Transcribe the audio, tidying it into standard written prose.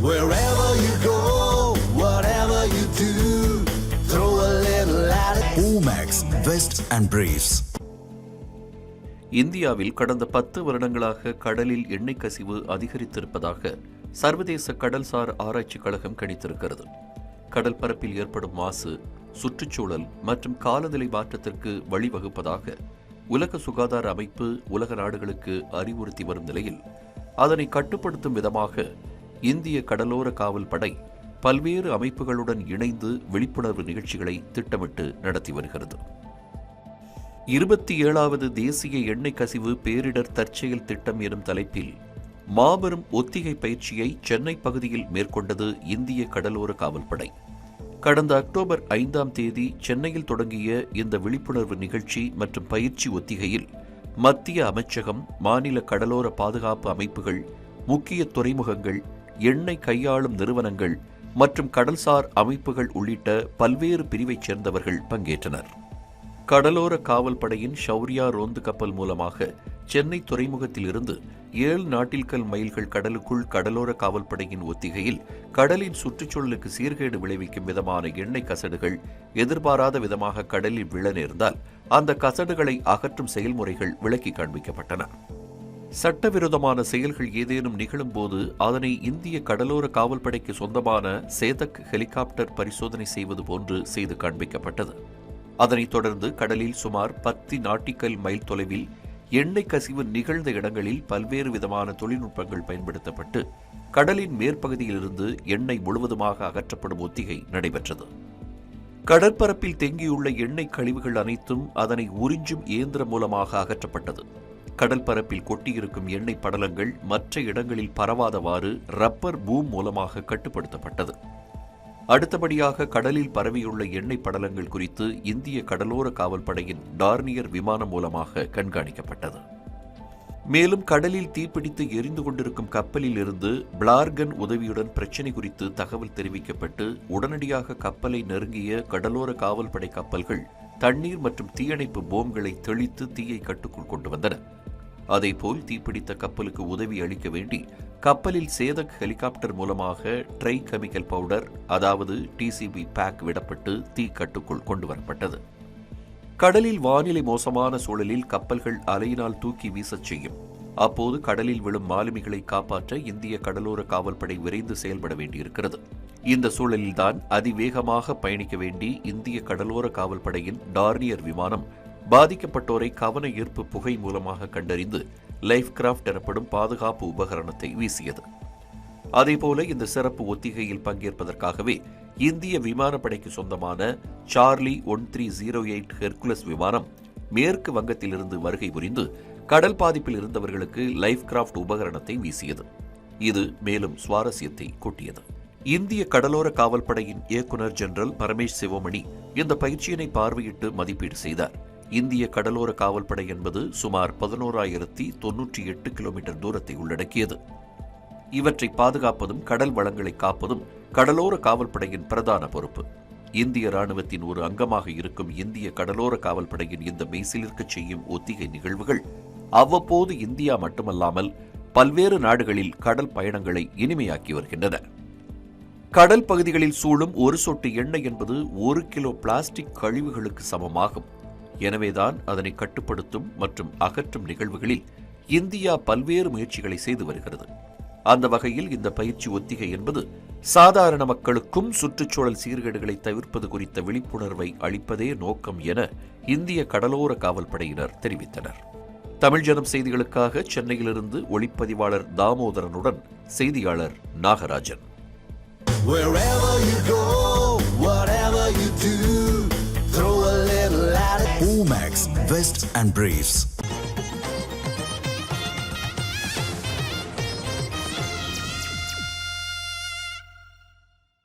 Wherever you go, whatever you do, throw a little at it. Omax, Vest and Briefs. இந்தியாவில் கடந்த 10 வருடங்களாக கடலில் எண்ணெய் கசிவு அதிகரித்திருப்பதாக சர்வதேச கடல்சார் ஆராய்ச்சி கழகம் கணித்திருக்கிறது. கடல் பரப்பில் ஏற்படும் மாசு, சுற்றுச்சூழல் மற்றும் காலநிலை மாற்றத்திற்கு வழிவகுப்பதாக உலக சுகாதார அமைப்பு உலக நாடுகளுக்கு அறிவுறுத்தி வரும் நிலையில் அதனை கட்டுப்படுத்தும் விதமாக இந்திய கடலோர காவல் படை பல்வேறு அமைப்புகளுடன் இணைந்து விழிப்புணர்வு நிகழ்ச்சிகளை திட்டமிட்டு நடத்தி வருகிறது. 27வது தேசிய எண்ணெய் கசிவு பேரிடர் தற்செயல் திட்டம் எனும் தலைப்பில் மாபெரும் ஒத்திகை பயிற்சியை சென்னை பகுதியில் மேற்கொண்டது இந்திய கடலோர காவல்படை. கடந்த அக்டோபர் 5ஆம் தேதி சென்னையில் தொடங்கிய இந்த விழிப்புணர்வு நிகழ்ச்சி மற்றும் பயிற்சி ஒத்திகையில் மத்திய அமைச்சகம், மாநில கடலோர பாதுகாப்பு அமைப்புகள், முக்கிய துறைமுகங்கள், எண்ணெய் கையாளும் நிறுவனங்கள் மற்றும் கடல்சார் அமைப்புகள் உள்ளிட்ட பல்வேறு பிரிவைச் சேர்ந்தவர்கள் பங்கேற்றனர். கடலோர காவல் படையின் ஷௌரியா ரோந்து கப்பல் மூலமாக சென்னை துறைமுகத்தில் இருந்து 7 நாட்டில்கல் மைல்கள் கடலுக்குள் கடலோர காவல் படையின் ஒத்திகையில் கடலின் சுற்றுச்சூழலுக்கு சீர்கேடு விளைவிக்கும் விதமான எண்ணெய் கசடுகள் எதிர்பாராத விதமாக கடலில் விழ நேர்ந்தால் அந்த கசடுகளை அகற்றும் செயல்முறைகள் விளக்கி காண்பிக்கப்பட்டன. சட்டவிரோதமான செயல்கள் ஏதேனும் நிகழும்போது அதனை இந்திய கடலோர காவல்படைக்கு சொந்தமான சேதக் ஹெலிகாப்டர் பரிசோதனை செய்வது போன்று செய்து காண்பிக்கப்பட்டது. அதனைத் தொடர்ந்து கடலில் சுமார் 10 நாட்டிக்கல் மைல் தொலைவில் எண்ணெய் கசிவு நிகழ்ந்த இடங்களில் பல்வேறு விதமான தொழில்நுட்பங்கள் பயன்படுத்தப்பட்டு கடலின் மேற்பகுதியிலிருந்து எண்ணெய் முழுவதுமாக அகற்றப்படும் ஒத்திகை நடைபெற்றது. கடற்பரப்பில் தேங்கியுள்ள எண்ணெய் கழிவுகள் அனைத்தும் அதனை உறிஞ்சும் இயந்திரம் மூலமாக அகற்றப்பட்டது. கடல் பரப்பில் கொட்டியிருக்கும் எண்ணெய் படலங்கள் மற்ற இடங்களில் பரவாதவாறு ரப்பர் பூம் மூலமாக கட்டுப்படுத்தப்பட்டது. அடுத்தபடியாக கடலில் பரவியுள்ள எண்ணெய் படலங்கள் குறித்து இந்திய கடலோர காவல் படையின் டார்னியர் விமானம் மூலமாக கண்காணிக்கப்பட்டது. மேலும் கடலில் தீப்பிடித்து எரிந்து கொண்டிருக்கும் கப்பலில் இருந்து பிளார்கன் உதவியுடன் பிரச்சினை குறித்து தகவல் தெரிவிக்கப்பட்டு உடனடியாக கப்பலை நெருங்கிய கடலோர காவல் படை கப்பல்கள் தண்ணீர் மற்றும் தீயணைப்பு போம்களை தெளித்து தீயை கட்டுக்குள் கொண்டு வந்தன. அதேபோல் தீப்பிடித்த கப்பலுக்கு உதவி அளிக்க வேண்டி கப்பலில் சேதக் ஹெலிகாப்டர் மூலமாக ட்ரை கெமிக்கல் பவுடர், அதாவது டிசிபி பேக் விடப்பட்டு தீ கட்டுக்குள் கொண்டு வரப்பட்டது. கடலில் வானிலை மோசமான சூழலில் கப்பல்கள் அலையினால் தூக்கி வீசச் செய்யும். அப்போது கடலில் விழும் மாலுமிகளை காப்பாற்ற இந்திய கடலோர காவல்படை விரைந்து செயல்பட வேண்டியிருக்கிறது. இந்த சூழலில்தான் அதிவேகமாக பயணிக்க வேண்டி இந்திய கடலோர காவல்படையின் டார்னியர் விமானம் பாதிக்கப்பட்டோரை கவன ஈர்ப்பு புகை மூலமாக கண்டறிந்து லைஃப் கிராஃப்ட் எனப்படும் பாதுகாப்பு உபகரணத்தை வீசியது. அதேபோல இந்த சிறப்பு ஒத்திகையில் பங்கேற்பதற்காகவே இந்திய விமானப்படைக்கு சொந்தமான சார்லி 1308 ஹெர்குலஸ் விமானம் மேற்கு வங்கத்திலிருந்து வருகை புரிந்து கடல் பாதிப்பில் இருந்தவர்களுக்கு லைஃப் கிராஃப்ட் உபகரணத்தை வீசியது. இது மேலும் சுவாரஸ்யத்தை கூட்டியது. இந்திய கடலோர காவல்படையின் இயக்குநர் ஜெனரல் பரமேஷ் சிவமணி இந்த பயிற்சியினை பார்வையிட்டு மதிப்பீடு செய்தார். இந்திய கடலோர காவல்படை என்பது சுமார் 11,098 கிலோமீட்டர் தூரத்தை உள்ளடக்கியது. இவற்றை பாதுகாப்பதும் கடல் வளங்களை காப்பதும் கடலோர காவல்படையின் பிரதான பொறுப்பு. இந்திய ராணுவத்தின் ஒரு அங்கமாக இருக்கும் இந்திய கடலோர காவல்படையின் இந்த மெய்சிலிர்க்கச் செய்யும் ஒத்திகை நிகழ்வுகள் அவ்வப்போது இந்தியா மட்டுமல்லாமல் பல்வேறு நாடுகளில் கடல் பயணங்களை இனிமையாக்கி வருகின்றன. கடல் பகுதிகளில் சூழும் ஒரு சொட்டு எண்ணெய் என்பது 1 கிலோ பிளாஸ்டிக் கழிவுகளுக்கு சமமாகும். எனவேதான் அதனை கட்டுப்படுத்தும் மற்றும் அகற்றும் நிகழ்வுகளில் இந்தியா பல்வேறு முயற்சிகளை செய்து வருகிறது. அந்த வகையில் இந்த பயிற்சி ஒத்திகை என்பது சாதாரண மக்களுக்கும் சுற்றுச்சூழல் சீர்கேடுகளை தவிர்ப்பது குறித்த விழிப்புணர்வை அளிப்பதே நோக்கம் என இந்திய கடலோர காவல்படையினர் தெரிவித்தனர். தமிழ் ஜனம் செய்திகளுக்காக சென்னையிலிருந்து ஒளிப்பதிவாளர் தாமோதரனுடன் செய்தியாளர் Nagarajan. Wherever you go, whatever you do, throw a little at it. Omax, Vest and Briefs.